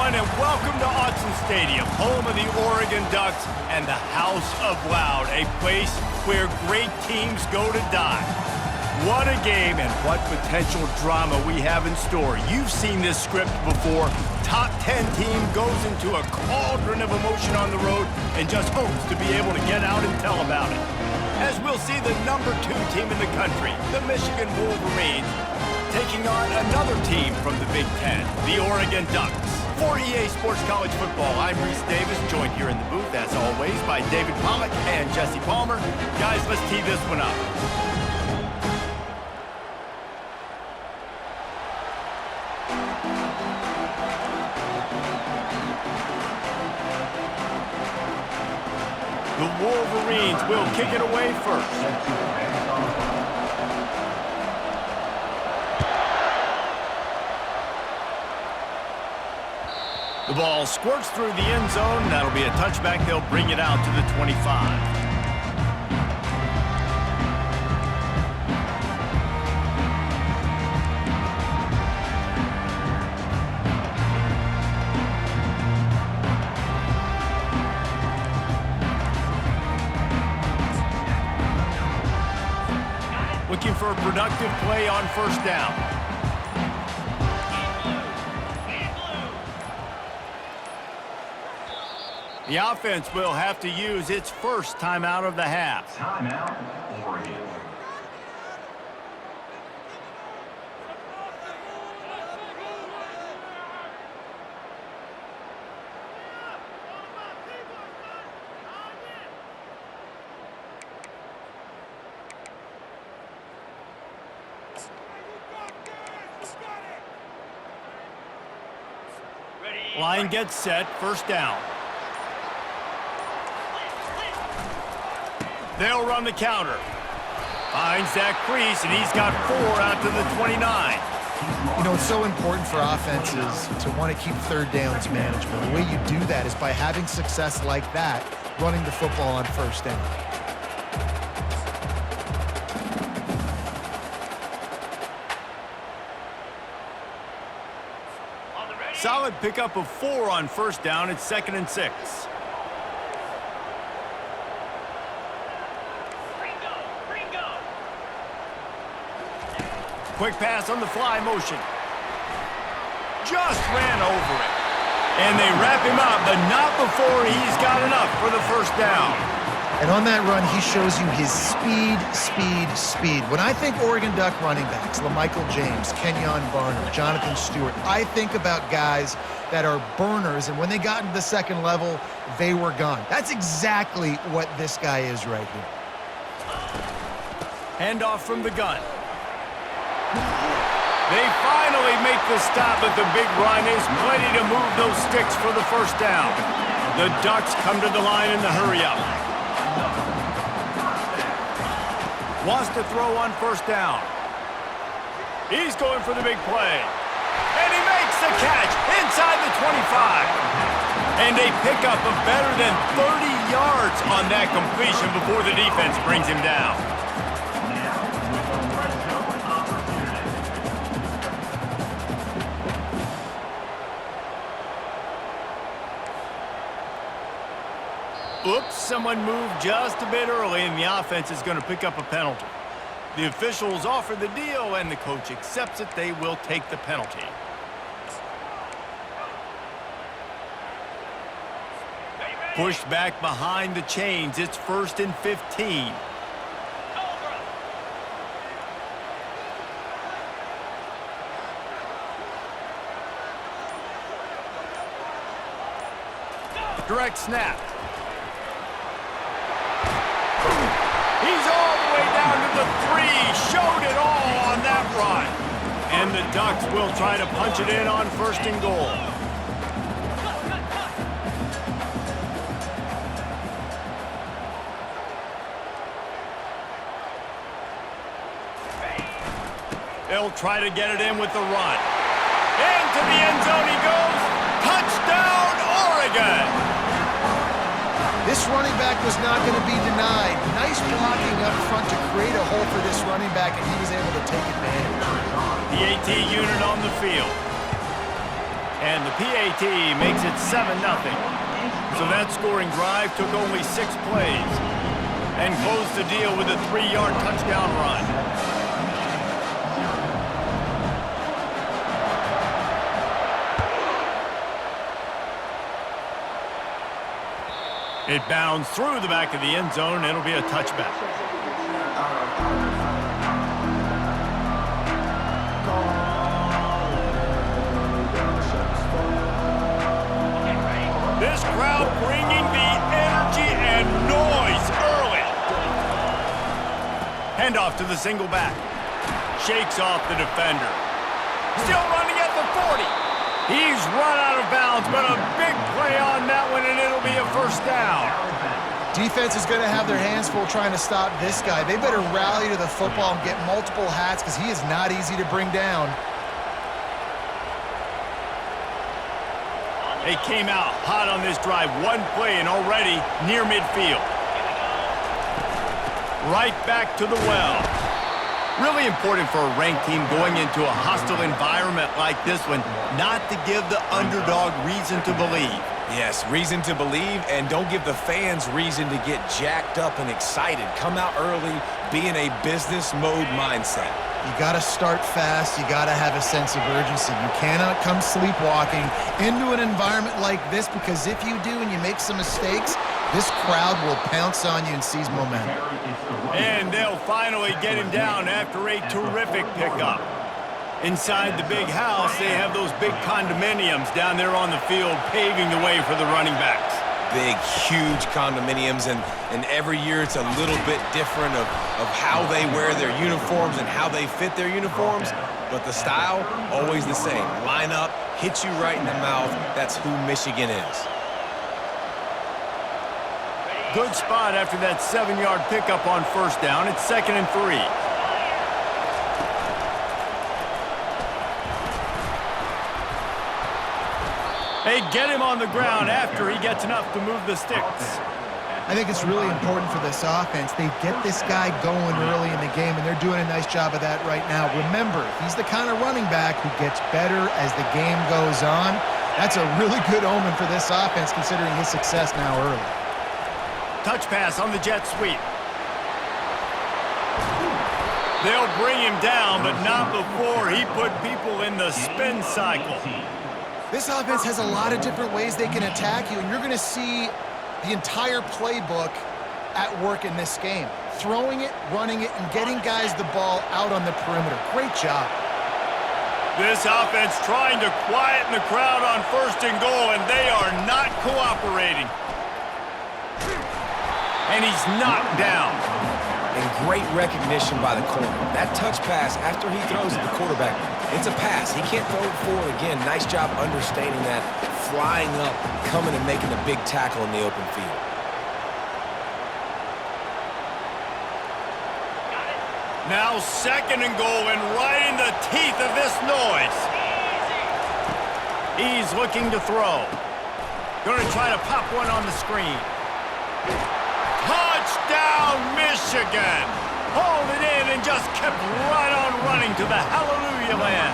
everyone, and welcome to Autzen Stadium, home of the Oregon Ducks and the House of Loud, a place where great teams go to die. What a game and what potential drama we have in store. You've seen this script before. Top 10 team goes into a cauldron of emotion on the road and just hopes to be able to get out and tell about it. As we'll see the number 2 team in the country, the Michigan Wolverines, taking on another team from the Big Ten, the Oregon Ducks. For EA Sports College Football, I'm Reese Davis, joined here in the booth, as always, by David Pollack and Jesse Palmer. Guys, let's tee this one up. The Wolverines will kick it away first. The ball squirts through the end zone. That'll be a touchback. They'll bring it out to the 25. Looking for a productive play on first down. The offense will have to use its first timeout of the half. Timeout, Oregon. Line gets set, first down. They'll run the counter. Finds Zach Priest, and he's got 4 out to the 29. You know, it's so important for offenses to want to keep third downs manageable. The way you do that is by having success like that, running the football on first down. Solid pickup of 4 on first down. It's 2nd and 6. Quick pass on the fly motion. Just ran over it. And they wrap him up, but not before he's got enough for the first down. And on that run, he shows you his speed. When I think Oregon Duck running backs, LaMichael James, Kenyon Barner, Jonathan Stewart, I think about guys that are burners, and when they got into the second level, they were gone. That's exactly what this guy is right here. Handoff from the gun. They finally make the stop, but the big run is plenty to move those sticks for the first down. The Ducks come to the line in the hurry-up. Wants to throw on first down. He's going for the big play. And he makes the catch inside the 25. And a pickup of better than 30 yards on that completion before the defense brings him down. Oops, someone moved just a bit early, and the offense is going to pick up a penalty. The officials offer the deal, and the coach accepts it. They will take the penalty. Pushed back behind the chains. It's 1st and 15. Direct snap. He's all the way down to the 3. Showed it all on that run. And the Ducks will try to punch it in on 1st and goal. They'll try to get it in with the run. Into the end zone he goes. Touchdown, Oregon! This running back was not going to be denied. Nice blocking up front to create a hole for this running back, and he was able to take advantage. The AT unit on the field. And the PAT makes it 7-0. So that scoring drive took only 6 plays and closed the deal with a 3-yard touchdown run. It bounds through the back of the end zone. It'll be a touchback. This crowd bringing the energy and noise early. Handoff to the single back. Shakes off the defender. Still running at the 40. He's run out of bounds, but a big play on that one, and it'll be a first down. Defense is going to have their hands full trying to stop this guy. They better rally to the football and get multiple hats because he is not easy to bring down. They came out hot on this drive. One play and already near midfield. Right back to the well. Really important for a ranked team going into a hostile environment like this one, not to give the underdog reason to believe. Yes, reason to believe, and don't give the fans reason to get jacked up and excited. Come out early, be in a business mode mindset. You got to start fast. You got to have a sense of urgency. You cannot come sleepwalking into an environment like this, because if you do and you make some mistakes, this crowd will pounce on you and seize momentum. And they'll finally get him down after a terrific pickup. Inside the big house, they have those big condominiums down there on the field paving the way for the running backs. Big, huge condominiums, and every year it's a little bit different of how they wear their uniforms and how they fit their uniforms, but the style, always the same. Line up, hit you right in the mouth. That's who Michigan is. Good spot after that 7-yard pickup on first down. It's 2nd and 3. They get him on the ground after he gets enough to move the sticks. I think it's really important for this offense. They get this guy going early in the game, and they're doing a nice job of that right now. Remember, he's the kind of running back who gets better as the game goes on. That's a really good omen for this offense, considering his success now early. Touch pass on the jet sweep. They'll bring him down, but not before he put people in the spin cycle. This offense has a lot of different ways they can attack you, and you're going to see the entire playbook at work in this game. Throwing it, running it, and getting guys the ball out on the perimeter. Great job. This offense trying to quieten the crowd on 1st and goal, and they are not cooperating. And he's knocked down. And great recognition by the corner. That touch pass after he throws at the quarterback, it's a pass. He can't throw it forward again. Nice job understanding that, flying up, coming and making a big tackle in the open field. Now 2nd and goal, and right in the teeth of this noise. He's looking to throw. Going to try to pop one on the screen. Touchdown, Michigan! Hauled it in and just kept right on running to the hallelujah land.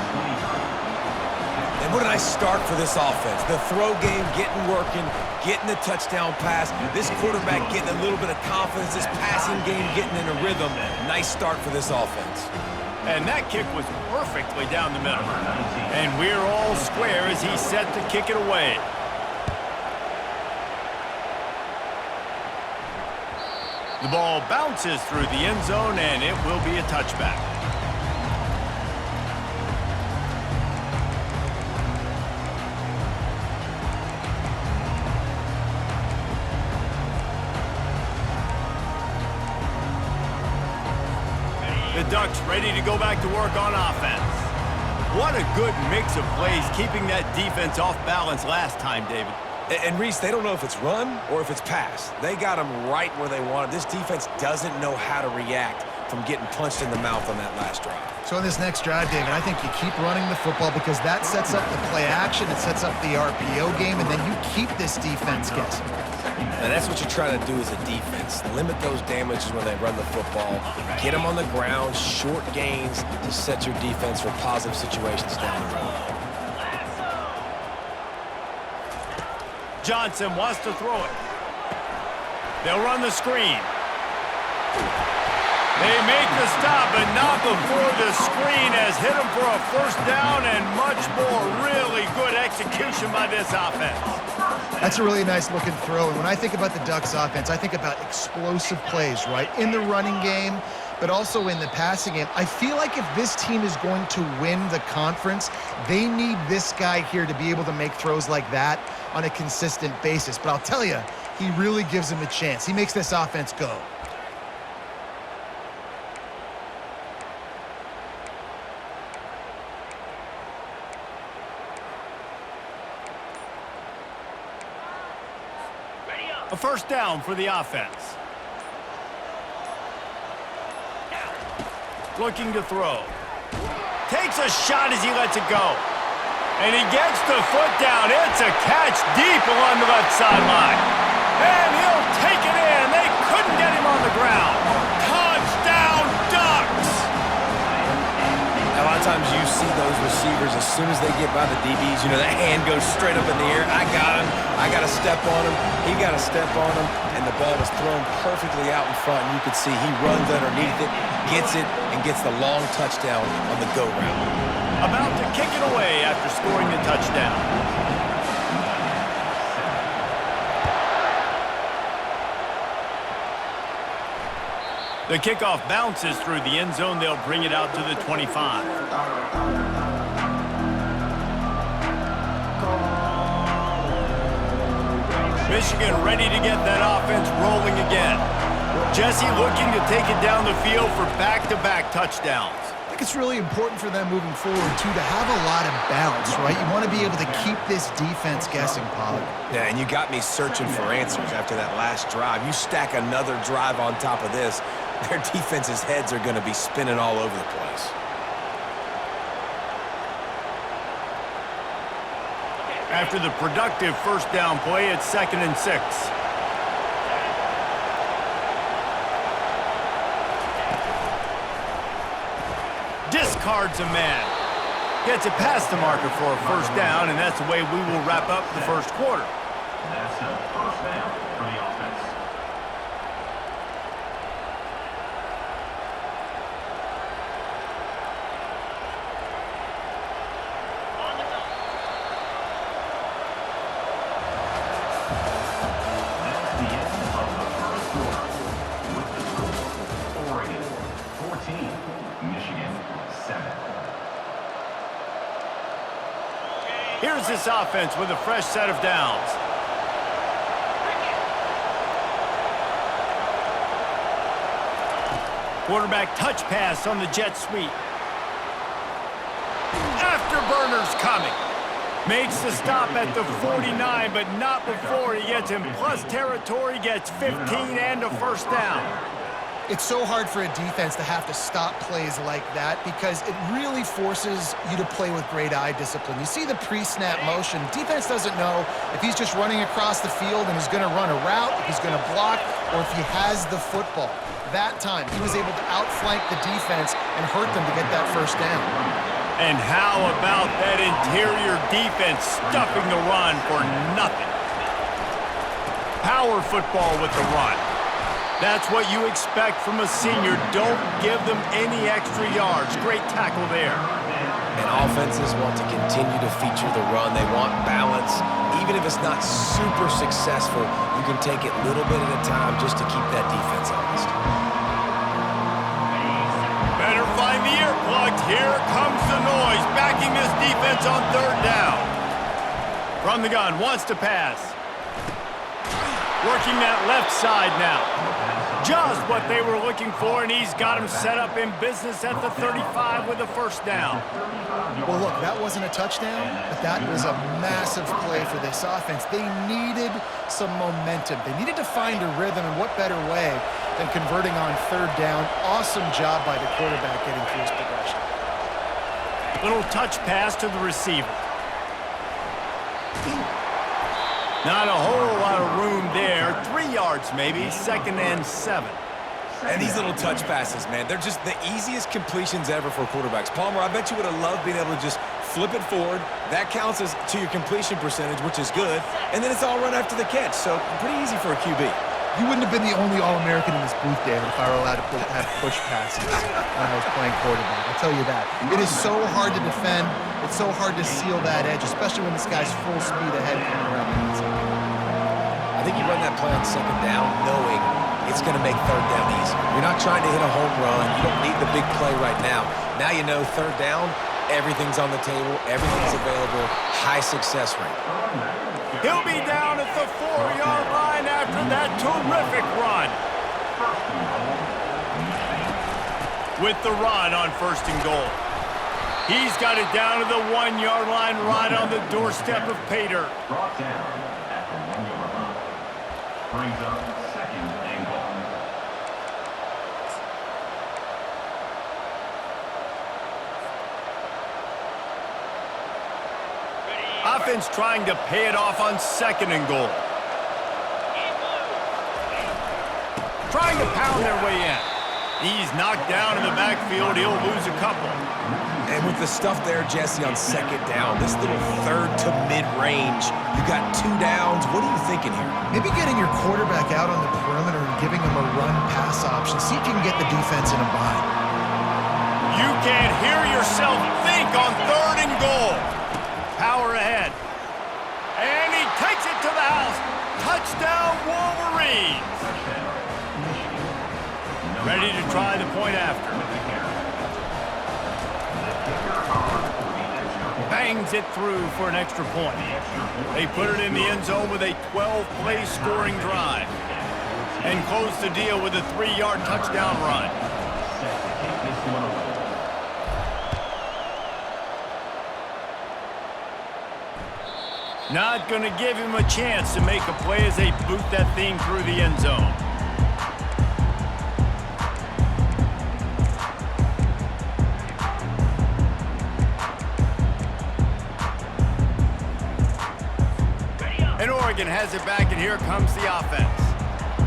And what a nice start for this offense. The throw game getting working, getting the touchdown pass. This quarterback getting a little bit of confidence. This passing game getting in a rhythm. Nice start for this offense. And that kick was perfectly down the middle. And we're all square as he's set to kick it away. The ball bounces through the end zone, and it will be a touchback. The Ducks ready to go back to work on offense. What a good mix of plays, keeping that defense off balance last time, David. And Reese, they don't know if it's run or if it's pass. They got them right where they wanted. This defense doesn't know how to react from getting punched in the mouth on that last drive. So in this next drive, David, I think you keep running the football because that sets up the play action, it sets up the RPO game, and then you keep this defense guessing. And that's what you try to do as a defense. Limit those damages when they run the football. Get them on the ground, short gains to set your defense for positive situations down the road. Johnson wants to throw it. They'll run the screen. They make the stop, but not before the screen has hit them for a first down and much more. Really good execution by this offense. That's a really nice looking throw. And when I think about the Ducks offense, I think about explosive plays, right? In the running game, but also in the passing game. I feel like if this team is going to win the conference, they need this guy here to be able to make throws like that on a consistent basis. But I'll tell you, he really gives him a chance. He makes this offense go. A first down for the offense. Looking to throw. Takes a shot as he lets it go. And he gets the foot down. It's a catch deep along the left sideline. And he'll take it in. They couldn't get him on the ground. Touchdown, Ducks! A lot of times you see those receivers, as soon as they get by the DBs, you know, that hand goes straight up in the air. I got him. I got to step on him. He got to step on him. And the ball was thrown perfectly out in front. And you could see he runs underneath it, gets it, and gets the long touchdown on the go route. About to kick it away after scoring the touchdown. The kickoff bounces through the end zone. They'll bring it out to the 25. Michigan ready to get that offense rolling again. Jesse looking to take it down the field for back-to-back touchdowns. I think it's really important for them moving forward, too, to have a lot of balance, right? You want to be able to keep this defense guessing, Pollard. Yeah, and you got me searching for answers after that last drive. You stack another drive on top of this, their defense's heads are going to be spinning all over the place. After the productive first down play, it's 2nd and 6. Discards a man. Gets it past the marker for a first down, and that's the way we will wrap up the first quarter. That's a first down for the offense. That's the end of the first quarter. With the score, Oregon 14, Michigan 7. Here's this offense with a fresh set of downs. Quarterback touch pass on the jet sweep. Afterburner's coming. Makes the stop at the 49, but not before he gets in plus territory, gets 15 and a first down. It's so hard for a defense to have to stop plays like that because it really forces you to play with great eye discipline. You see the pre-snap motion. Defense doesn't know if he's just running across the field and he's going to run a route, if he's going to block, or if he has the football. That time, he was able to outflank the defense and hurt them to get that first down. And how about that interior defense stuffing the run for nothing? Power football with the run. That's what you expect from a senior. Don't give them any extra yards. Great tackle there. And offenses want to continue to feature the run. They want balance. Even if it's not super successful, you can take it little bit at a time just to keep that defense honest. Better find the earplugs. Here comes the noise. Backing this defense on third down. From the gun, wants to pass. Working that left side now. Just what they were looking for, and he's got him set up in business at the 35 with a first down. Well, look, that wasn't a touchdown, but that was a massive play for this offense. They needed some momentum. They needed to find a rhythm, and what better way than converting on third down. Awesome job by the quarterback getting through his progression. Little touch pass to the receiver. Not a whole lot of room there. 3 yards maybe, 2nd and 7. And these little touch passes, man, they're just the easiest completions ever for quarterbacks. Palmer, I bet you would have loved being able to just flip it forward. That counts as to your completion percentage, which is good. And then it's all run after the catch, so pretty easy for a QB. You wouldn't have been the only All-American in this booth, David, if I were allowed to have push passes when I was playing quarterback. I'll tell you that. It is so hard to defend. It's so hard to seal that edge, especially when this guy's full speed ahead coming around the inside. I think you run that play on second down knowing it's going to make third down easy. You're not trying to hit a home run. You don't need the big play right now. Now you know third down, everything's on the table, everything's available, high success rate. He'll be down at the 4-yard line after that terrific run. With the run on 1st and goal. He's got it down to the 1-yard line right on the doorstep of Pater. Brought down at the 1-yard line. Brings up 2nd and goal. Offense trying to pay it off on 2nd and goal. Trying to pound their way in. He's knocked down in the backfield. He'll lose a couple. And with the stuff there, Jesse, on 2nd down, this little third to mid-range, you got 2 downs. What are you thinking here? Maybe getting your quarterback out on the perimeter and giving him a run-pass option. See if you can get the defense in a bind. You can't hear yourself think on 3rd and goal. Power ahead. And he takes it to the house. Touchdown, Wolverines. Ready to try the point after. Bangs it through for an extra point. They put it in the end zone with a 12-play scoring drive. And close the deal with a 3-yard touchdown run. Not going to give him a chance to make a play as they boot that thing through the end zone. And Oregon has it back, and here comes the offense.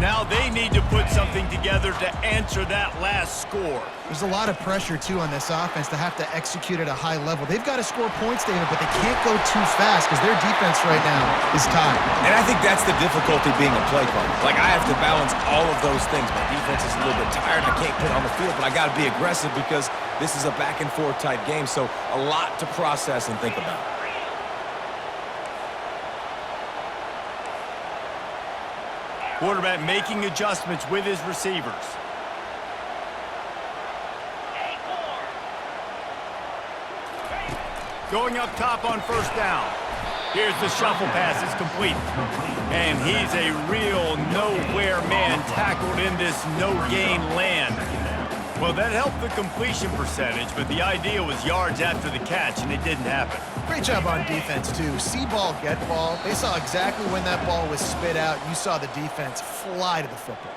Now they need to put something together to answer that last score. There's a lot of pressure, too, on this offense to have to execute at a high level. They've got to score points, David, but they can't go too fast because their defense right now is tied. And I think that's the difficulty being a play caller. Like, I have to balance all of those things. My defense is a little bit tired. I can't put on the field, but I got to be aggressive because this is a back-and-forth type game, so a lot to process and think about. Quarterback making adjustments with his receivers. Going up top on 1st down. Here's the shuffle pass. It's complete. And he's a real nowhere man tackled in this no-gain land. Well, that helped the completion percentage, but the idea was yards after the catch, and it didn't happen. Great job on defense, too. See ball, get ball. They saw exactly when that ball was spit out. You saw the defense fly to the football.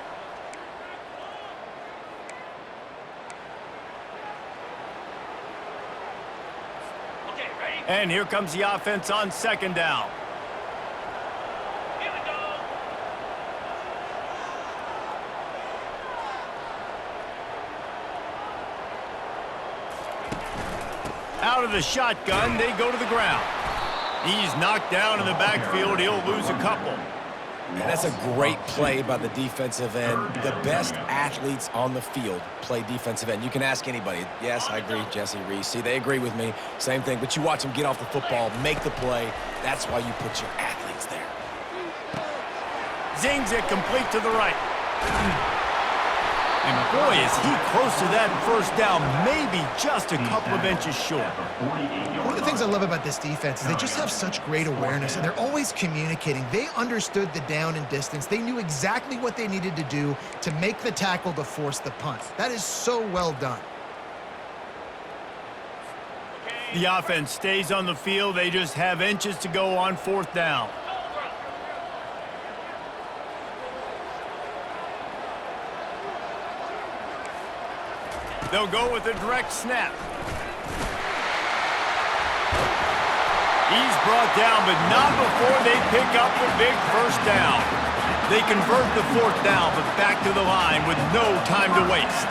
Okay, ready? And here comes the offense on 2nd down. Here we go. Out of the shotgun, they go to the ground. He's knocked down in the backfield. He'll lose a couple. And that's a great play by the defensive end. The best athletes on the field play defensive end. You can ask anybody. Yes, I agree, Jesse Reese. See, they agree with me. Same thing. But you watch them get off the football, make the play. That's why you put your athletes there. Zings it complete to the right. And boy, is he close to that 1st down, maybe just a couple of inches short. One of the things I love about this defense is they just have such great awareness, and they're always communicating. They understood the down and distance. They knew exactly what they needed to do to make the tackle to force the punt. That is so well done. The offense stays on the field. They just have inches to go on 4th down. They'll go with a direct snap. He's brought down, but not before they pick up the big 1st down. They convert the 4th down, but back to the line with no time to waste.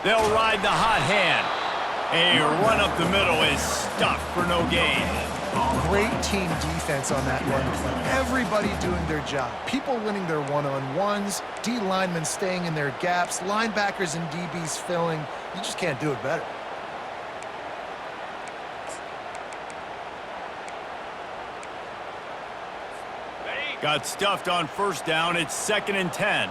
They'll ride the hot hand. A run up the middle is stuffed for no gain. Great team defense on that run play. Everybody doing their job. People winning their one-on-ones, D linemen staying in their gaps, linebackers and DBs filling. You just can't do it better. Got stuffed on first down. It's 2nd and 10.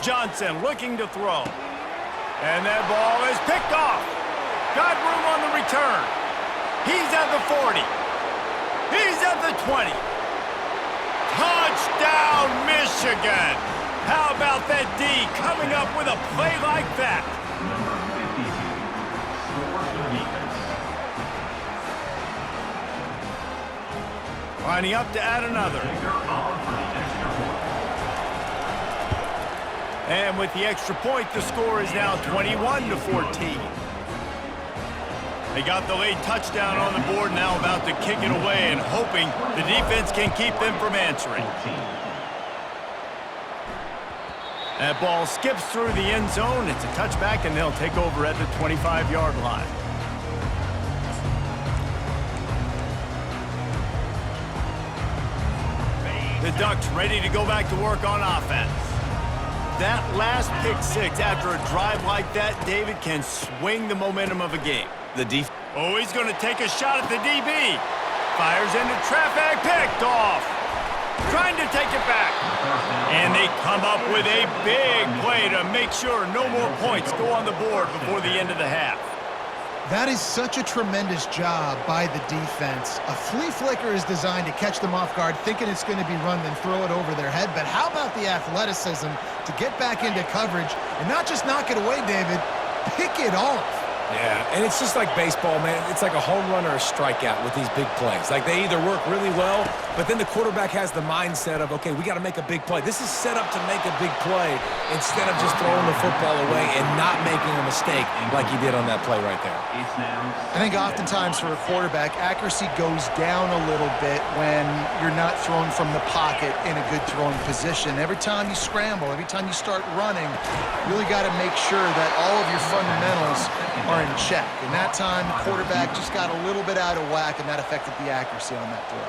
Johnson looking to throw. And that ball is picked off. Got room on the return. He's at the 40. He's at the 20. Touchdown, Michigan! How about that D coming up with a play like that? Number 52 scores for the defense. Lining up to add another. And with the extra point, the score is now 21-14. They got the late touchdown on the board, now about to kick it away and hoping the defense can keep them from answering. That ball skips through the end zone. It's a touchback, and they'll take over at the 25-yard line. The Ducks ready to go back to work on offense. That last pick six after a drive like that, David, can swing the momentum of a game. Oh, he's going to take a shot at the DB. Fires into traffic, picked off. Trying to take it back. And they come up with a big play to make sure no more points go on the board before the end of the half. That is such a tremendous job by the defense. A flea flicker is designed to catch them off guard, thinking it's going to be run, then throw it over their head. But how about the athleticism to get back into coverage and not just knock it away, David, pick it off. Yeah, and it's just like baseball, man. It's like a home run or a strikeout with these big plays. Like, they either work really well, but then the quarterback has the mindset of, okay, we got to make a big play. This is set up to make a big play instead of just throwing the football away and not making a mistake like he did on that play right there. I think oftentimes for a quarterback, accuracy goes down a little bit when you're not throwing from the pocket in a good throwing position. Every time you scramble, every time you start running, you really got to make sure that all of your fundamentals are in check. And that time, the quarterback just got a little bit out of whack, and that affected the accuracy on that throw.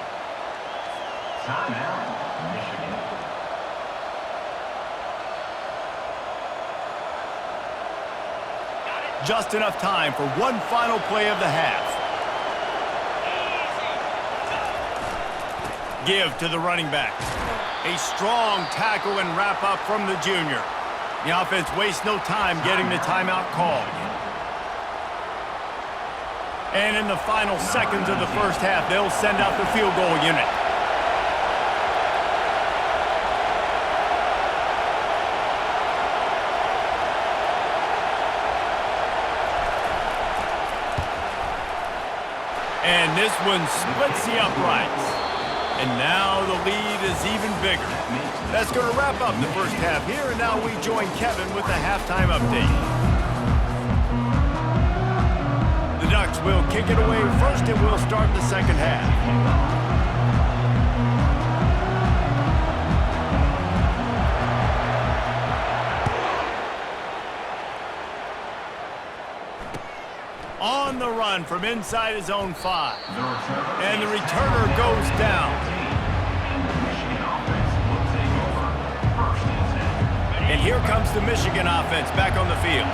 Timeout, Michigan. Just enough time for one final play of the half. Give to the running back. A strong tackle and wrap up from the junior. The offense wastes no time getting the timeout called. And in the final seconds of the first half, they'll send out the field goal unit. And this one splits the uprights. And now the lead is even bigger. That's going to wrap up the first half here, and now we join Kevin with the halftime update. The Ducks will kick it away first, and we'll start the second half. On the run from inside his own 5. And the returner goes down. And here comes the Michigan offense back on the field.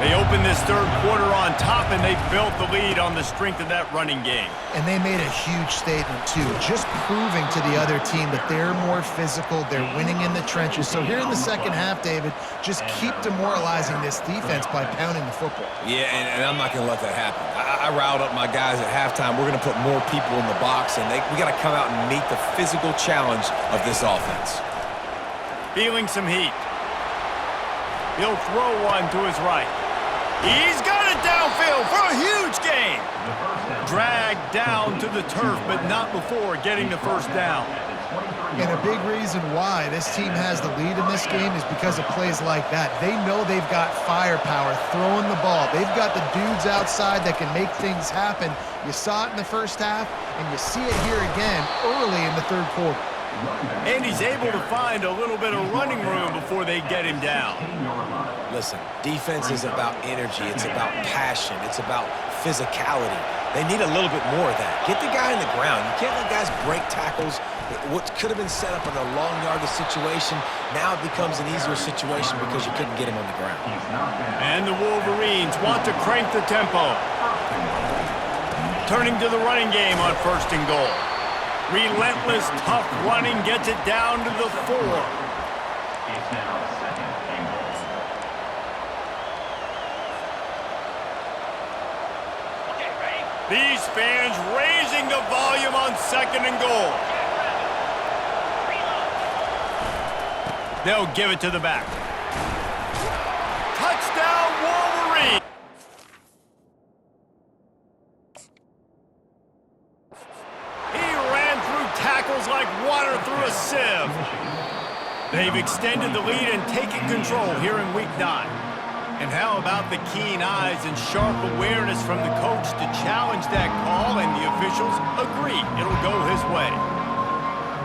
They open this third quarter on top, and they built the lead on the strength of that running game. And they made a huge statement, too, just proving to the other team that they're more physical, they're winning in the trenches. So here in the second half, David, just keep demoralizing this defense by pounding the football. Yeah, and I'm not going to let that happen. I riled up my guys at halftime. We're going to put more people in the box, and we got to come out and meet the physical challenge of this offense. Feeling some heat. He'll throw one to his right. He's got it downfield for a huge gain. Dragged down to the turf, but not before getting the first down. And a big reason why this team has the lead in this game is because of plays like that. They know they've got firepower throwing the ball. They've got the dudes outside that can make things happen. You saw it in the first half, and you see it here again early in the third quarter. And he's able to find a little bit of running room before they get him down. Listen, defense is about energy. It's about passion. It's about physicality. They need a little bit more of that. Get the guy in the ground. You can't let guys break tackles. What could have been set up in a long yardage situation, now it becomes an easier situation because you couldn't get him on the ground. And the Wolverines want to crank the tempo. Turning to the running game on 1st and goal. Relentless, tough running gets it down to the 4. It's now 2nd and goal. These fans raising the volume on 2nd and goal. They'll give it to the back. Touchdown, Wolverine! He ran through tackles like water through a sieve. They've extended the lead and taken control here in Week 9. And how about the keen eyes and sharp awareness from the coach to challenge that call, and the officials agree it'll go his way.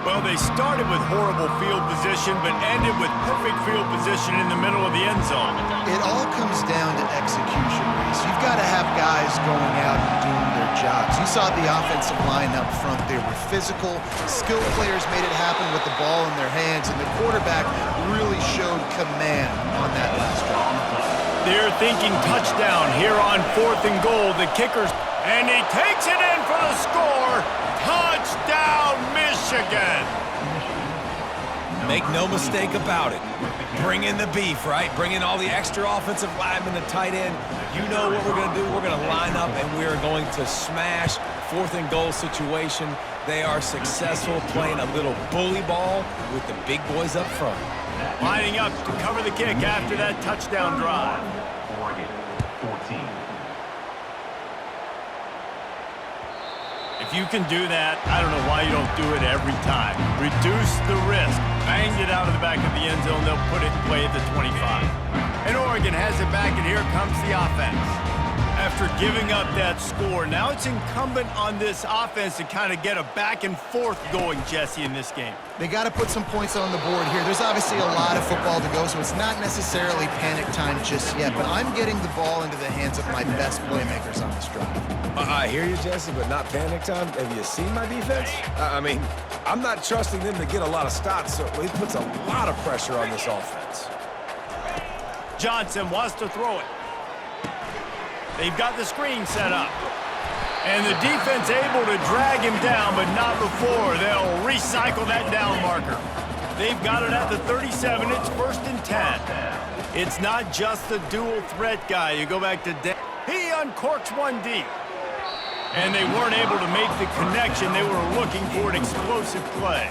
Well, they started with horrible field position, but ended with perfect field position in the middle of the end zone. It all comes down to execution, Reese. You've got to have guys going out and doing their jobs. You saw the offensive line up front. They were physical. Skilled players made it happen with the ball in their hands, and the quarterback really showed command on that last drive. They're thinking touchdown here on 4th and goal. The kickers, and he takes it in for the score. Touchdown, Michigan! Make no mistake about it. Bring in the beef, right? Bring in all the extra offensive linemen, the tight end. You know what we're going to do. We're going to line up, and we're going to smash 4th and goal situation. They are successful playing a little bully ball with the big boys up front. Lining up to cover the kick after that touchdown drive. Oregon 14. If you can do that, I don't know why you don't do it every time. Reduce the risk. Banged it out of the back of the end zone. They'll put it in play at the 25. And Oregon has it back, and here comes the offense. After giving up that score, now it's incumbent on this offense to kind of get a back and forth going, Jesse, in this game. They got to put some points on the board here. There's obviously a lot of football to go, so it's not necessarily panic time just yet, but I'm getting the ball into the hands of my best playmakers on this drive. I hear you, Jesse, but not panic time. Have you seen my defense? I mean, I'm not trusting them to get a lot of stops, so it puts a lot of pressure on this offense. Johnson wants to throw it. They've got the screen set up. And the defense able to drag him down, but not before they'll recycle that down marker. They've got it at the 37. It's 1st and 10. It's not just the dual threat guy. You go back to Dan. He uncorks one deep. And they weren't able to make the connection. They were looking for an explosive play.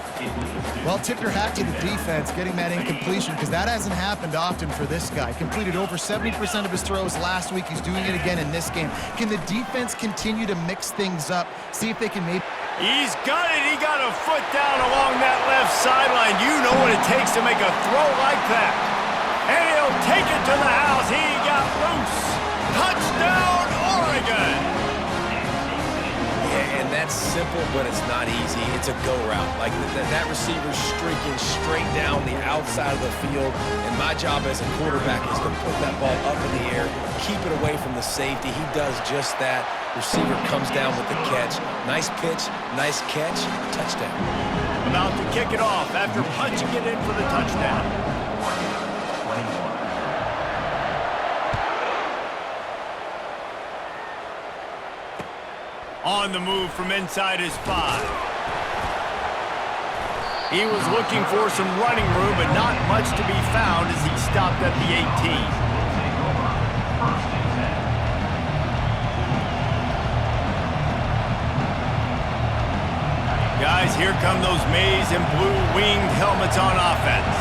Well, tip your hat to the defense getting that incompletion, because that hasn't happened often for this guy. Completed over 70% of his throws last week. He's doing it again in this game. Can the defense continue to mix things up? See if they can maybe... He's got it. He got a foot down along that left sideline. You know what it takes to make a throw like that. And he'll take it to the house. He got loose. Touchdown, Oregon. And that's simple, but it's not easy. It's a go route. Like that receiver's streaking straight down the outside of the field, and my job as a quarterback is to put that ball up in the air, keep it away from the safety. He does just that. Receiver comes down with the catch. Nice pitch, nice catch, touchdown. About to kick it off after punching it in for the touchdown. On the move from inside his 5. He was looking for some running room, but not much to be found as he stopped at the 18. Guys, here come those maize and blue winged helmets on offense.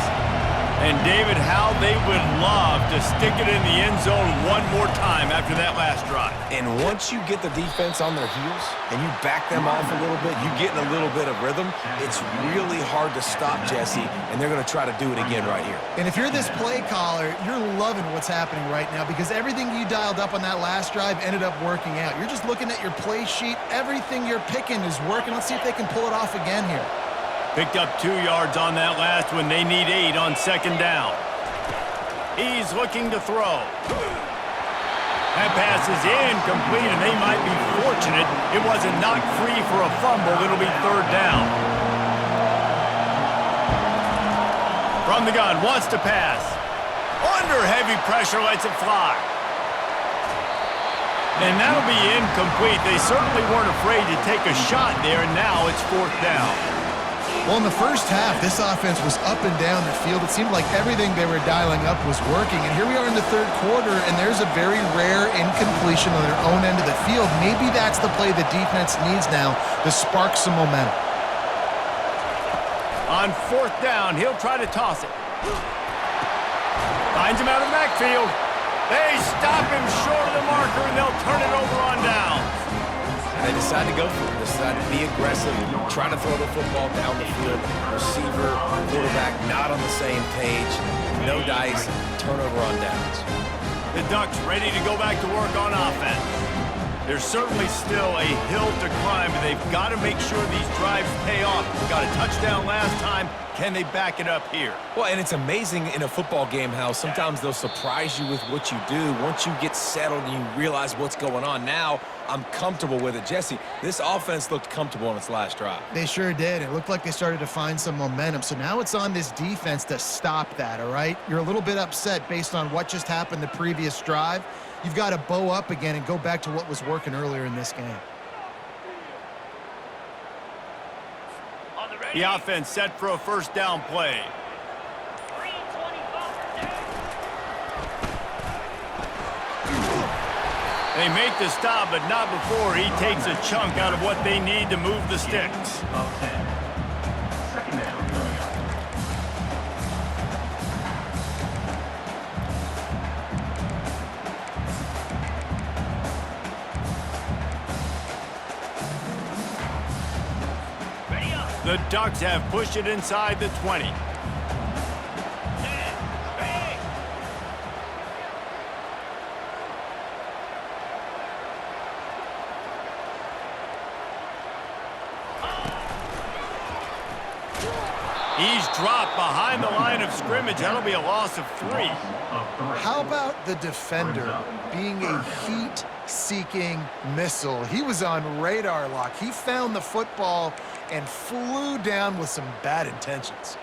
And David, how they would love to stick it in the end zone one more time after that last drive. And once you get the defense on their heels and you back them off a little bit, you get in a little bit of rhythm, it's really hard to stop Jesse, and they're going to try to do it again right here. And if you're this play caller, you're loving what's happening right now because everything you dialed up on that last drive ended up working out. You're just looking at your play sheet. Everything you're picking is working. Let's see if they can pull it off again here. Picked up 2 yards on that last one. They need 8 on second down. He's looking to throw. That pass is incomplete, and they might be fortunate it wasn't knocked free for a fumble. It'll be third down. From the gun, wants to pass. Under heavy pressure, lets it fly. And that'll be incomplete. They certainly weren't afraid to take a shot there, and now it's fourth down. Well, in the first half, this offense was up and down the field. It seemed like everything they were dialing up was working. And here we are in the third quarter, and there's a very rare incompletion on their own end of the field. Maybe that's the play the defense needs now to spark some momentum. On fourth down, he'll try to toss it. Finds him out of the backfield. They stop him short of the marker, and they'll turn it over on downs. And they decide to go for it. They decide to be aggressive, try to throw the football down the field. Receiver, quarterback not on the same page. No dice, turnover on downs. The Ducks ready to go back to work on offense. There's certainly still a hill to climb, but they've got to make sure these drives pay off. Got a touchdown last time. Can they back it up here? Well, and it's amazing in a football game how sometimes they'll surprise you with what you do. Once you get settled and you realize what's going on, now I'm comfortable with it. Jesse, this offense looked comfortable on its last drive. They sure did. It looked like they started to find some momentum. So now it's on this defense to stop that, all right? You're a little bit upset based on what just happened the previous drive. You've got to bow up again and go back to what was working earlier in this game. The offense set for a first down play. They make the stop, but not before he takes a chunk out of what they need to move the sticks. Of 10. Second down. The Ducks have pushed it inside the 20. He's dropped behind the line of scrimmage. That'll be a loss of 3. How about the defender being a heat-seeking missile? He was on radar lock. He found the football and flew down with some bad intentions.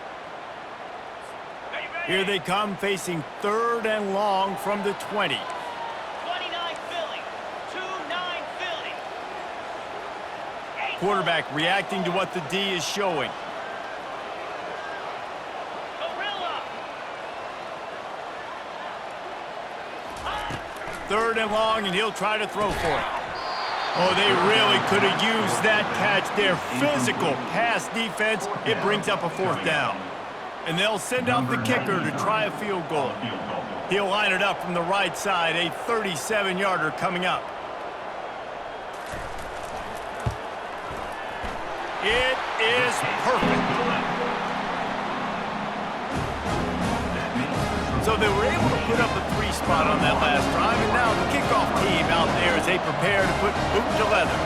Here they come, facing third and long from the 20. 29 Philly, 2-9 Philly. Quarterback reacting to what the D is showing. Gorilla. Third and long, and he'll try to throw for it. Oh, they really could have used that catch. Their physical pass defense, it brings up a fourth down. And they'll send out the kicker to try a field goal. He'll line it up from the right side, a 37-yarder coming up. It is perfect. So they were able to put up a 3 spot on that last drive, and now the kickoff team out there as they prepare to put boot to leather.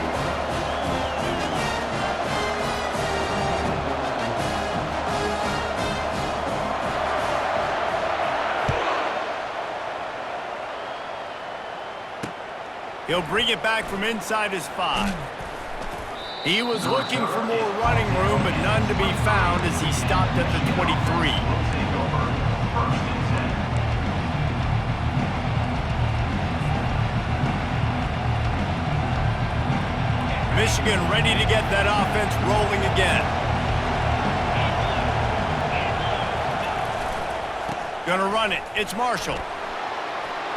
He'll bring it back from inside his 5. He was looking for more running room, but none to be found as he stopped at the 23. Michigan ready to get that offense rolling again. Gonna run it. It's Marshall.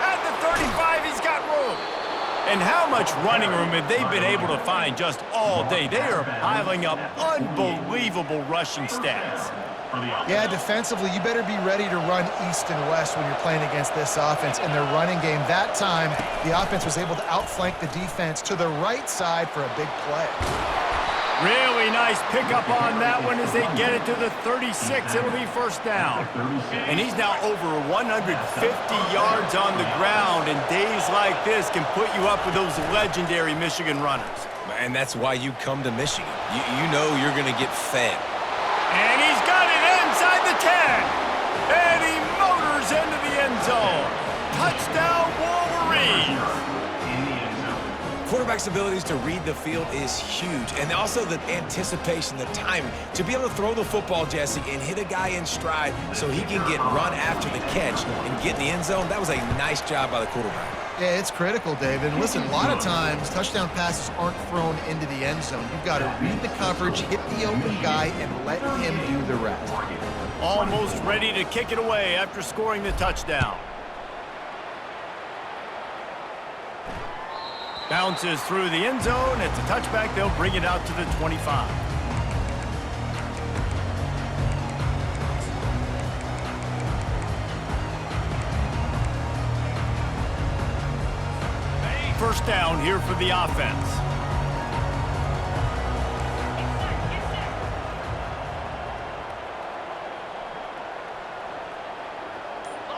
At the 35, he's got room. And how much running room have they been able to find just all day? They are piling up unbelievable rushing stats. Yeah, defensively, you better be ready to run east and west when you're playing against this offense in their running game. That time, the offense was able to outflank the defense to the right side for a big play. Really nice pickup on that one as they get it to the 36. It'll be first down. And he's now over 150 yards on the ground, and days like this can put you up with those legendary Michigan runners. And that's why you come to Michigan. You know you're going to get fed. And he's got it inside the 10. And he motors into the end zone. Touchdown, Wolverines. Quarterback's abilities to read the field is huge, and also the anticipation, the timing. To be able to throw the football, Jesse, and hit a guy in stride so he can get run after the catch and get in the end zone, that was a nice job by the quarterback. Yeah, it's critical, David. And listen, a lot of times, touchdown passes aren't thrown into the end zone. You've got to read the coverage, hit the open guy, and let him do the rest. Almost ready to kick it away after scoring the touchdown. Bounces through the end zone. It's a touchback. They'll bring it out to the 25. First down here for the offense.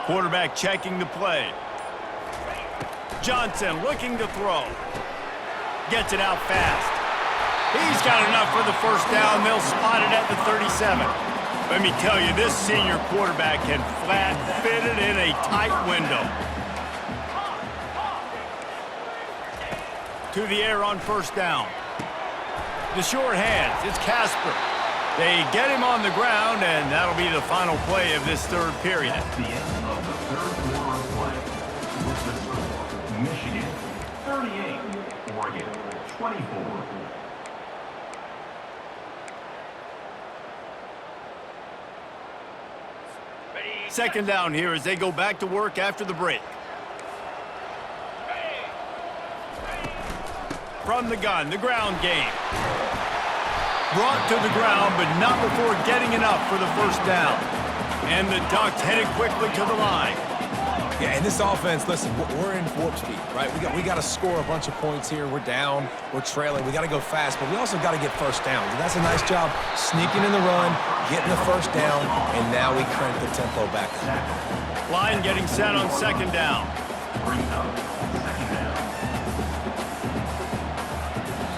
Quarterback checking the play. Johnson looking to throw. Gets it out fast. He's got enough for the first down. They'll spot it at the 37. Let me tell you, this senior quarterback can flat fit it in a tight window. To the air on first down. The short hands. It's Casper. They get him on the ground, and that'll be the final play of this third period. The end of the third quarter of play. With the score, Michigan 38, Oregon 24. Second down here as they go back to work after the break. From the gun, the ground game. Brought to the ground, but not before getting enough for the first down. And the Ducks headed quickly to the line. Yeah, and this offense, listen, we're in warp speed, right? We got to score a bunch of points here. We're down, we're trailing. We got to go fast, but we also got to get first downs. And that's a nice job sneaking in the run, getting the first down, and now we crank the tempo back up. Line getting set on second down. Bring up second down.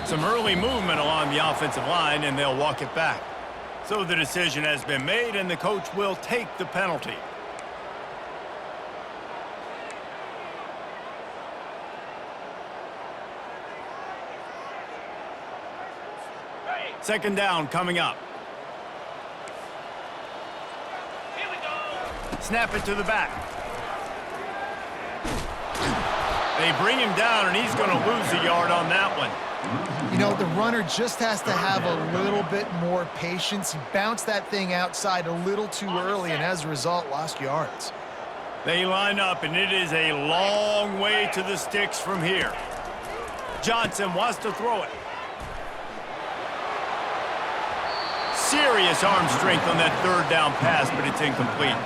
Some early movement along the offensive line, and they'll walk it back. So the decision has been made, and the coach will take the penalty. Second down coming up. Here we go. Snap it to the back. They bring him down, and he's going to lose a yard on that one. You know, the runner just has to have a little bit more patience. He bounced that thing outside a little too early, and as a result, lost yards. They line up, and it is a long way to the sticks from here. Johnson wants to throw it. Serious arm strength on that third down pass, but it's incomplete.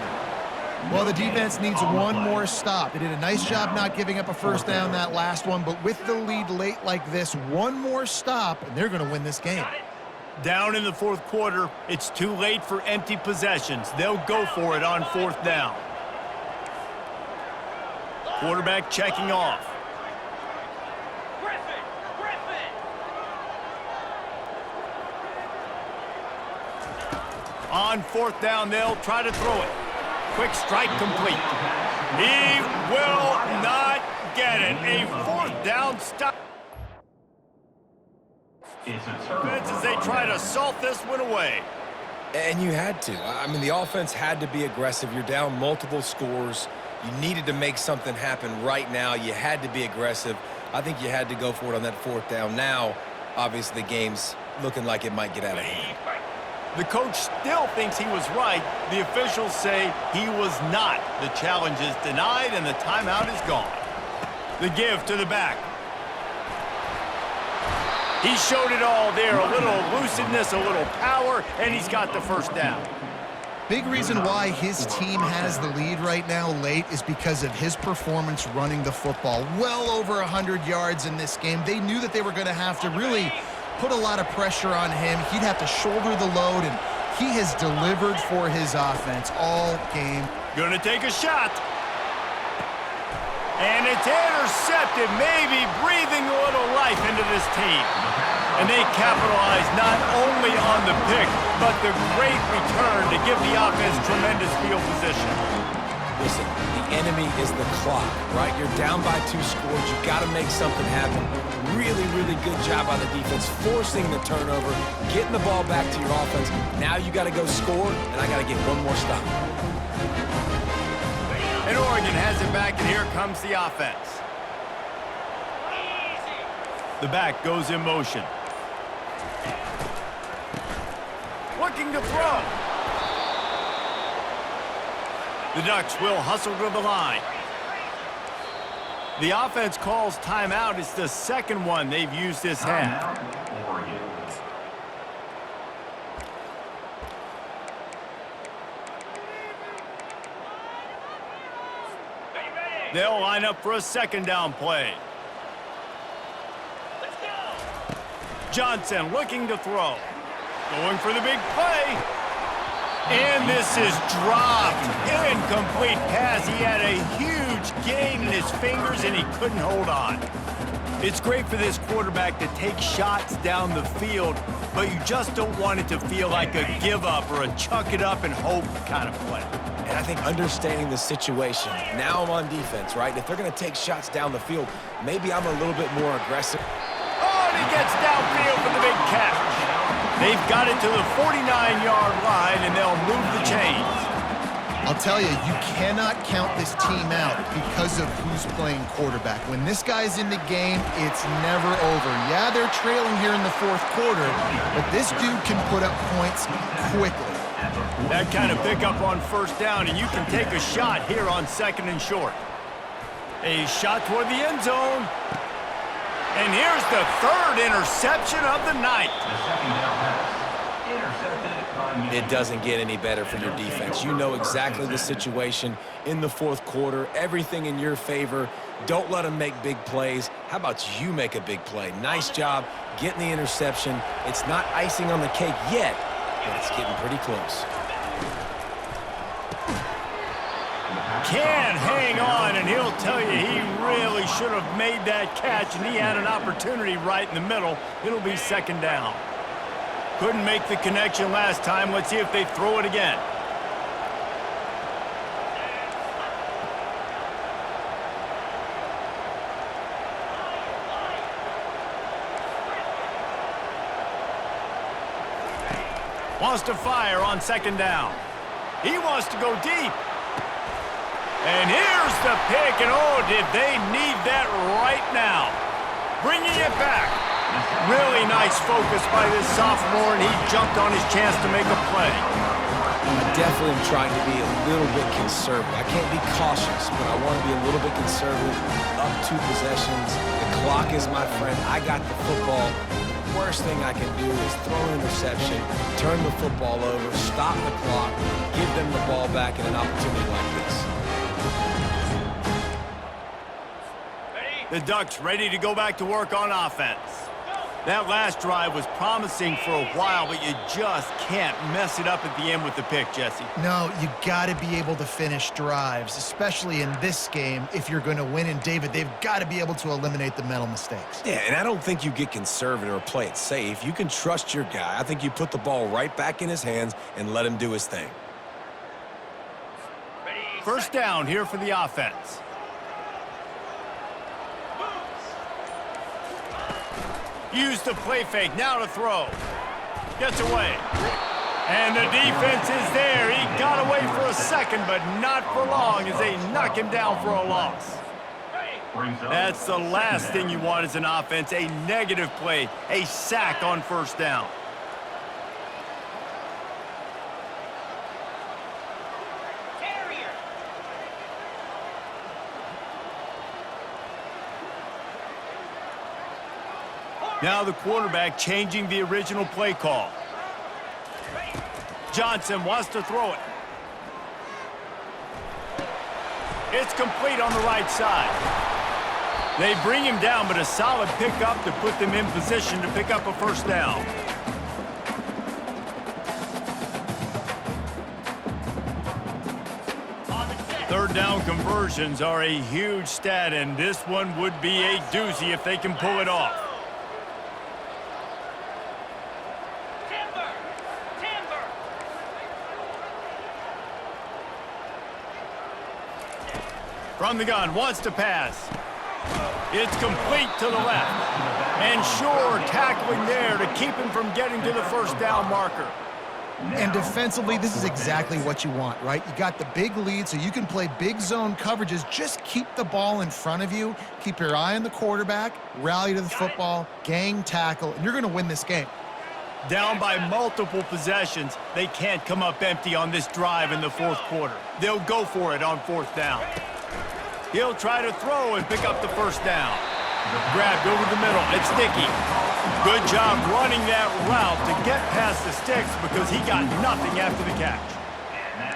Well, the defense needs one more stop. They did a nice job not giving up a first down that last one, but with the lead late like this, one more stop, and they're going to win this game. Down in the fourth quarter, it's too late for empty possessions. They'll go for it on fourth down. Quarterback checking off. Griffin. On fourth down, they'll try to throw it. Quick strike complete. He will not get it. A fourth down stop. It's a turnover. As they try to salt this one away. And you had to. I mean, the offense had to be aggressive. You're down multiple scores. You needed to make something happen right now. You had to be aggressive. I think you had to go for it on that fourth down. Now, obviously, the game's looking like it might get out of hand. The coach still thinks he was right. The officials say he was not. The challenge is denied, and the timeout is gone. The give to the back. He showed it all there, a little elusiveness, a little power, and he's got the first down. Big reason why his team has the lead right now late is because of his performance running the football. Well over 100 yards in this game. They knew that they were going to have to really put a lot of pressure on him. He'd have to shoulder the load, and he has delivered for his offense all game. Gonna take a shot. And it's intercepted, maybe breathing a little life into this team. And they capitalize not only on the pick, but the great return to give the offense tremendous field position. Listen, the enemy is the clock, right? You're down by 2 scores. You got to make something happen. Really, really good job by the defense, forcing the turnover, getting the ball back to your offense. Now you got to go score, and I got to get one more stop. And Oregon has it back, and here comes the offense. The back goes in motion. Looking to throw. The Ducks will hustle to the line. The offense calls timeout. It's the second one they've used this half. They'll line up for a second down play. Let's go. Johnson looking to throw. Going for the big play. And this is dropped. Incomplete pass. He had a huge gain in his fingers, and he couldn't hold on. It's great for this quarterback to take shots down the field, but you just don't want it to feel like a give-up or a chuck it up and hope kind of play. And I think understanding the situation, now I'm on defense, right? If they're going to take shots down the field, maybe I'm a little bit more aggressive. Oh, and he gets downfield for the big catch. They've got it to the 49-yard line, and they'll move the chains. I'll tell you, you cannot count this team out because of who's playing quarterback. When this guy's in the game, it's never over. Yeah, they're trailing here in the fourth quarter, but this dude can put up points quickly. That kind of pickup on first down, and you can take a shot here on second and short. A shot toward the end zone. And here's the third interception of the night. The second down pass. Intercepted by Michigan. It doesn't get any better for your defense. You know exactly the situation in the fourth quarter. Everything in your favor. Don't let them make big plays. How about you make a big play? Nice job getting the interception. It's not icing on the cake yet, but it's getting pretty close. Can hang on, and he'll tell you he really should have made that catch, and he had an opportunity right in the middle. It'll be second down. Couldn't make the connection last time. Let's see if they throw it again. Wants to fire on second down. He wants to go deep. And here's the pick, and oh, did they need that right now. Bringing it back. Really nice focus by this sophomore, and he jumped on his chance to make a play. I definitely am trying to be a little bit conservative. I can't be cautious, but I want to be a little bit conservative. Up 2 possessions. The clock is my friend. I got the football. The worst thing I can do is throw an interception, turn the football over, stop the clock, give them the ball back in an opportunity like this. The Ducks ready to go back to work on offense. That last drive was promising for a while, but you just can't mess it up at the end with the pick, Jesse. No, you got to be able to finish drives, especially in this game if you're going to win. And, David, they've got to be able to eliminate the mental mistakes. Yeah, and I don't think you get conservative or play it safe. You can trust your guy. I think you put the ball right back in his hands and let him do his thing. First down here for the offense. Use the play fake, now to throw. Gets away. And the defense is there. He got away for a second, but not for long as they knock him down for a loss. That's the last thing you want as an offense, a negative play, a sack on first down. Carrier. Now the quarterback changing the original play call. Johnson wants to throw it. It's complete on the right side. They bring him down, but a solid pickup to put them in position to pick up a first down. Third down conversions are a huge stat, and this one would be a doozy if they can pull it off. From the gun, wants to pass. It's complete to the left. And Shore tackling there to keep him from getting to the first down marker. And defensively, this is exactly what you want, right? You got the big lead, so you can play big zone coverages. Just keep the ball in front of you. Keep your eye on the quarterback. Rally to the football. Gang tackle. And you're going to win this game. Down by multiple possessions, they can't come up empty on this drive in the fourth quarter. They'll go for it on fourth down. He'll try to throw and pick up the first down. Grabbed over the middle. It's Dickey. Good job running that route to get past the sticks because he got nothing after the catch.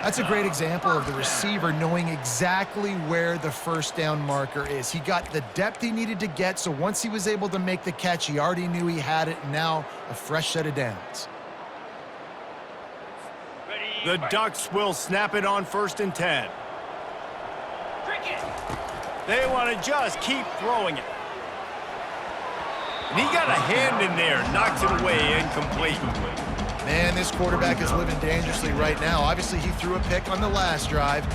That's a great example of the receiver knowing exactly where the first down marker is. He got the depth he needed to get, so once he was able to make the catch, he already knew he had it, and now a fresh set of downs. The Ducks will snap it on 1st and 10. They want to just keep throwing it. And he got a hand in there, knocks it away, incomplete. Man, this quarterback is living dangerously right now. Obviously, he threw a pick on the last drive.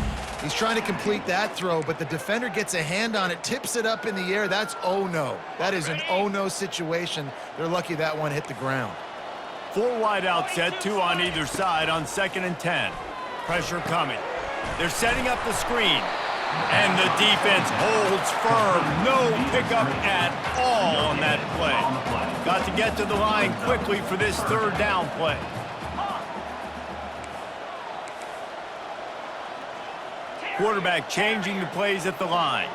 He's trying to complete that throw, but the defender gets a hand on it, tips it up in the air. That's oh-no. That is an oh-no situation. They're lucky that one hit the ground. 4 wide out set, 2 on either side on 2nd and 10. Pressure coming. They're setting up the screen. And the defense holds firm. No pickup at all on that play. Got to get to the line quickly for this 3rd down play. Quarterback changing the plays at the line.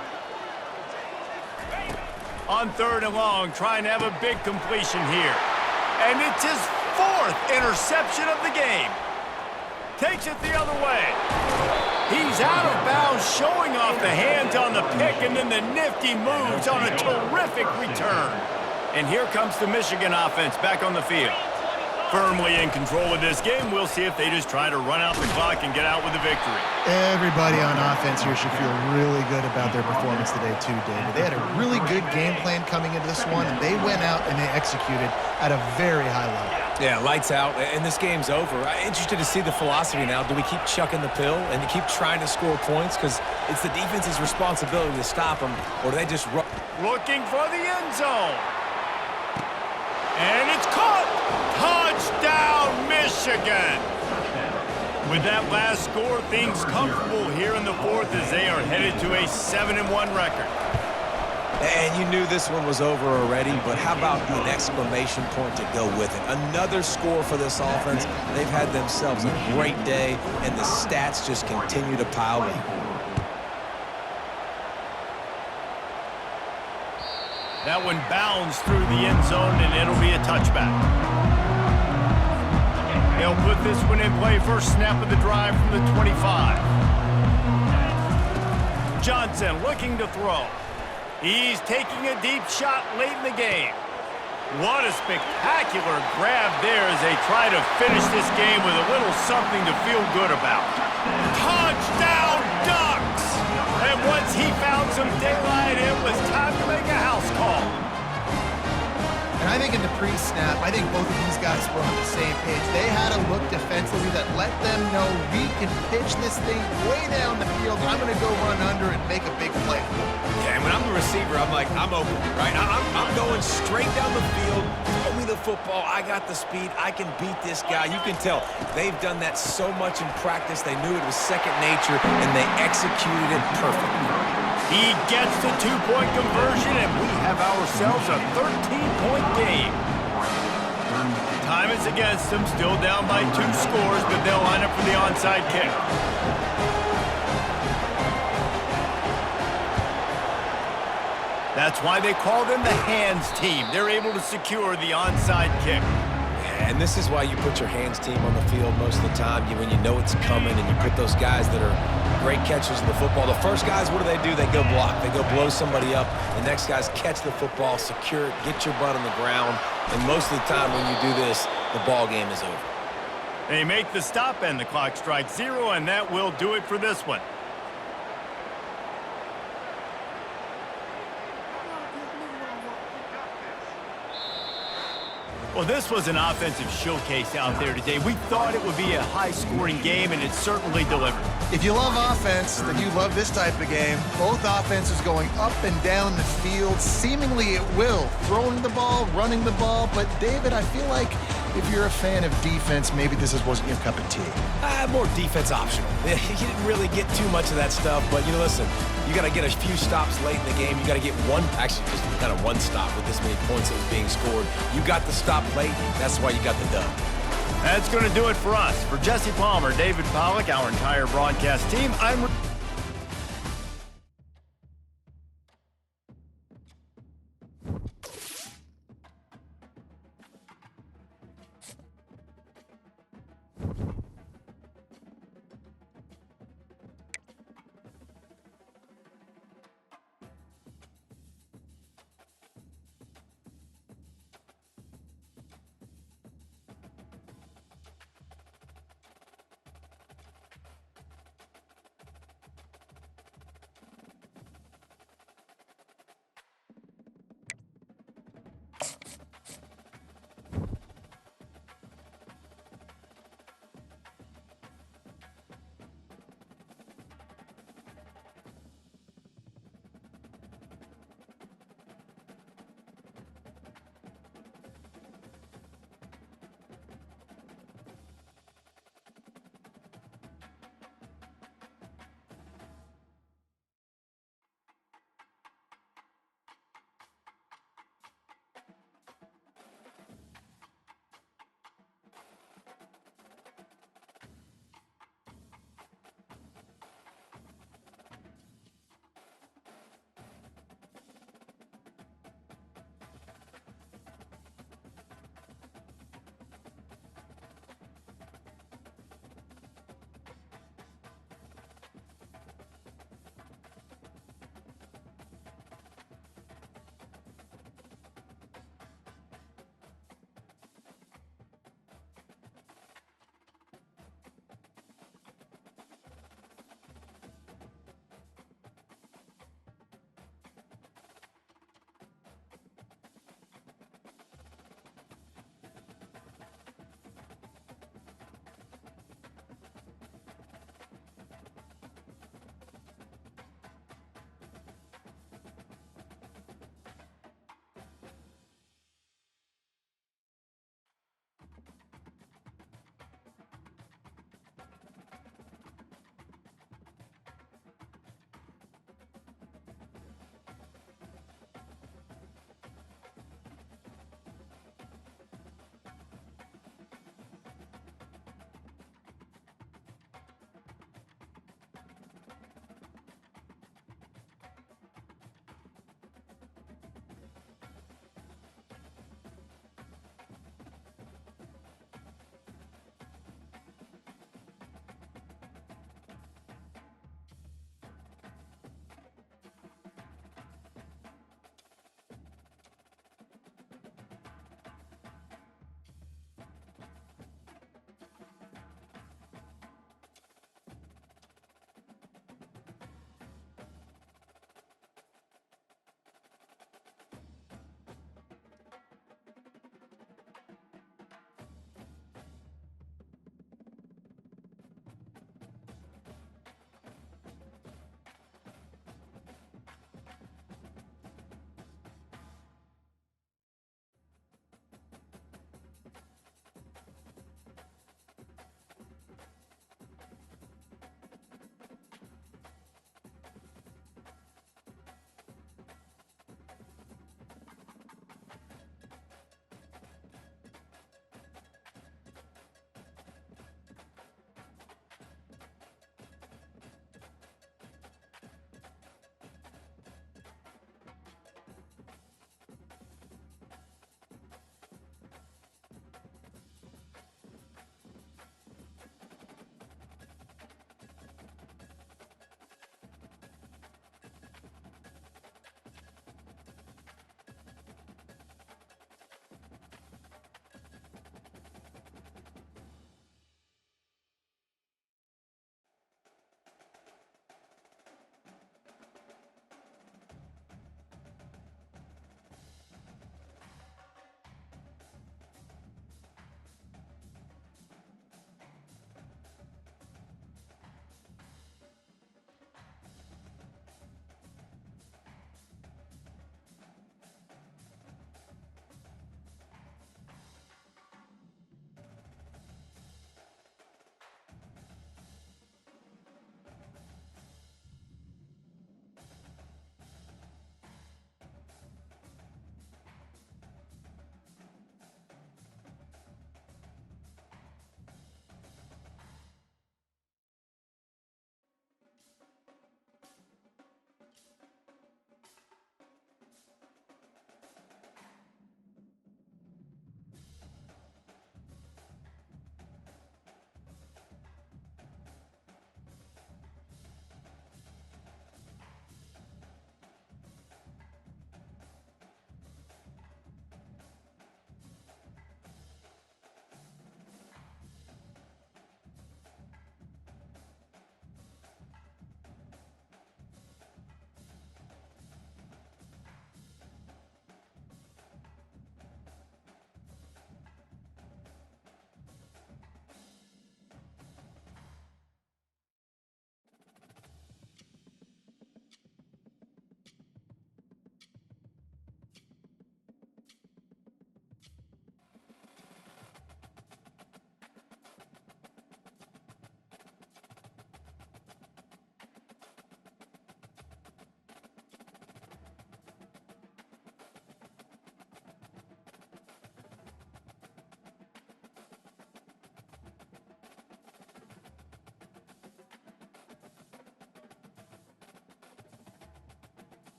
On 3rd and long, trying to have a big completion here. And it's his 4th interception of the game. Takes it the other way. He's out of bounds, showing off the hands on the pick, and then the nifty moves on a terrific return. And here comes the Michigan offense back on the field. Firmly in control of this game. We'll see if they just try to run out the clock and get out with the victory. Everybody on offense here should feel really good about their performance today too, David. They had a really good game plan coming into this one, and they went out and they executed at a very high level. Yeah, lights out, and this game's over. I'm interested to see the philosophy now. Do we keep chucking the pill and keep trying to score points? Because it's the defense's responsibility to stop them, or do they just run? Looking for the end zone. And it's caught. Touchdown, Michigan. With that last score, things comfortable here in the 4th as they are headed to a 7-1 record. And you knew this one was over already, but how about an exclamation point to go with it? Another score for this offense. They've had themselves a great day, and the stats just continue to pile in. That one bounds through the end zone, and it'll be a touchback. They'll put this one in play. First snap of the drive from the 25. Johnson looking to throw. He's taking a deep shot late in the game. What a spectacular grab there as they try to finish this game with a little something to feel good about. Touchdown, Ducks! And once he found some daylight, it was time to make a house call. And I think in the pre-snap, I think both of these guys were on the same page. They had a look defensively that let them know we can pitch this thing way down the field. I'm going to go run under and make a big play. Yeah, and when I'm the receiver, I'm like, I'm open, right? I'm going straight down the field. Throw me the football. I got the speed. I can beat this guy. You can tell they've done that so much in practice. They knew it was second nature, and they executed it perfectly. He gets the 2-point conversion, and we have ourselves a 13-point game. Time is against them, still down by 2 scores, but they'll line up for the onside kick. That's why they call them the hands team. They're able to secure the onside kick. And this is why you put your hands team on the field most of the time. When you know it's coming and you put those guys that are great catchers in the football. The first guys, what do? They go block. They go blow somebody up. The next guys catch the football, secure it, get your butt on the ground. And most of the time when you do this, the ball game is over. They make the stop and the clock strikes 0, and that will do it for this one. Well, this was an offensive showcase out there today. We thought it would be a high-scoring game, and it certainly delivered. If you love offense, then you love this type of game. Both offenses going up and down the field, seemingly at will. Throwing the ball, running the ball. But, David, I feel like if you're a fan of defense, maybe this wasn't your cup of tea. More defense optional. You didn't really get too much of that stuff, but, listen, you got to get a few stops late in the game. You got to get just kind of one stop with this many points that was being scored. You got the stop late. That's why you got the dub. That's going to do it for us. For Jesse Palmer, David Pollack, our entire broadcast team, I'm